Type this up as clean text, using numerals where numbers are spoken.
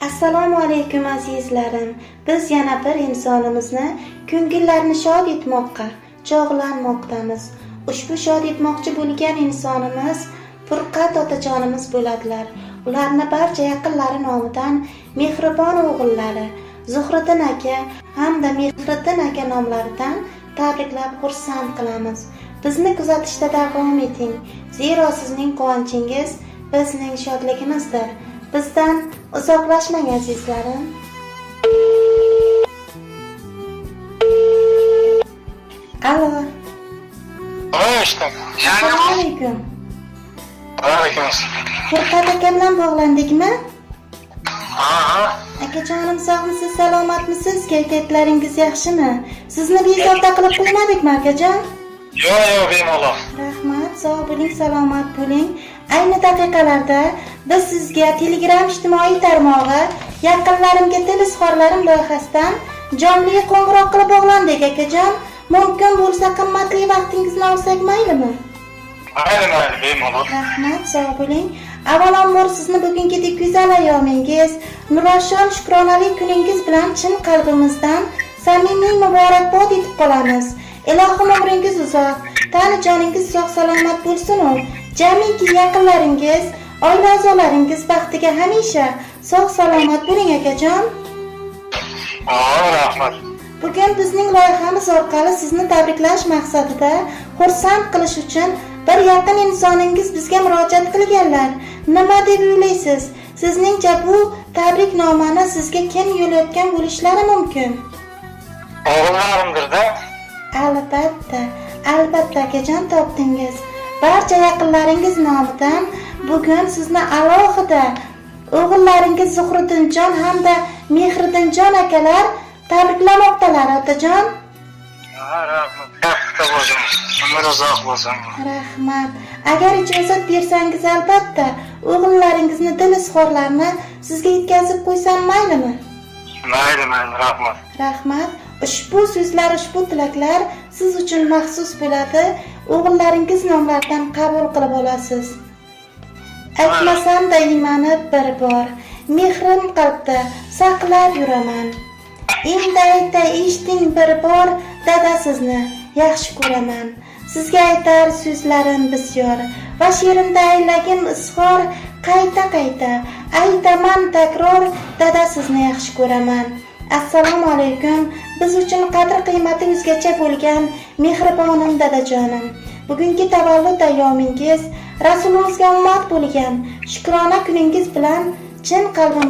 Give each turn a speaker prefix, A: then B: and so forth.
A: Assalomu alaykum azizlarim. Biz yana bir insonimizni ko'ngillarini shod etmoqqa chog'lanmoqdamiz. Ushbu shod etmoqchi bo'lgan insonimiz Furqat otajonimiz bo'ladilar. Ularni barcha yaqinlari nomidan Mehribon o'g'illari Zuhriddin aka hamda Mehriddin aka nomlaridan tabriklab xursand qilamiz. Bizni kuzatishda davom eting. Zero sizning quvonchingiz bizning shodligimizdir. Bizdan uzoqlashmang azizlarim. Alo. Assalomu alaykum. Furqat aka bilan bog'landikmi? Akajonim, sog'misiz, salomatmisiz? Kayfiyatlaringiz yaxshimi? Sizni bezovta qilib qo'ymadikmi, akajon?
B: Yo'q, bemalol.
A: Rahmat, sog' bo'ling, salomat bo'ling. Ayni daqiqalarda biz sizga Telegram ijtimoiy tarmog'i Yaqinlarimga til izhorlarim loyihasidan jonli qo'ng'iroq qilib bog'landik, akajon. Mumkin bo'lsa qimmatli vaqtingizni olsak maylimi?
B: Mayli, bemalol.
A: Rahmat, sog' bo'ling. Avvalambor sizni bugungidek go'zal ayyomingiz, nurafshon shukronali kuningiz bilan chin qalbimizdan samimiy muborakbod etib qolamiz. Ilohim umringiz uzoq, tani joningiz sog' salomat bo'lsin-u, jamiki yaqinlaringiz, oila a'zolaringiz baxtiga hamisha sog' salomat bo'ling, akajon.
B: Rahmat.
A: Bugun bizning loyihamiz orqali sizni tabriklash maqsadida xursand qilish uchun bir yaqin insoningiz bizga murojaat qilganlar. Nima deb o'ylaysiz? Sizningcha bu tabriknomani sizga kim yo'llayotgan bo'lishlari mumkin?
B: O'g'illarimdir-da.
A: Albatta akajon, topdingiz. Barcha yaqinlaringiz nomidan bugun sizni alohida o'g'illaringiz Zuhriddinjon hamda Mehriddinjon akalar tabriklamoqdalar, otajon.
B: Rahmat. Umr uzoq bo'lsin.
A: Rahmat. Agar ijozat bersangiz, albatta o'g'illaringizni dil izhorlarini sizga yetkazib qo'ysam maylimi?
B: Mayli, rahmat.
A: Rahmat. Ushbu so'zlar, ushbu tilaklar siz uchun maxsus bo'ladi. O'g'illaringiz nomlaridan qabul qilib olasiz. Aytmasam-da iymanib bir bor, mehrim qalbda saqlab yuraman. Endi aytay eshiting bir bor, dada sizni yaxshi ko'raman. Sizga aytar so'zlarim bisyor va she'rimda aylagim izhor, qayta aytaman takror, dada sizni yaxshi ko'raman. Assalomu alaykum. Biz uchun qadr qiymati o'zgacha bo'lgan mehribonim dadajonim. Bugungi tavallud ayyomingiz, Rasulimizga ummat bo'lgan shukrona kuningiz bilan chin qalbim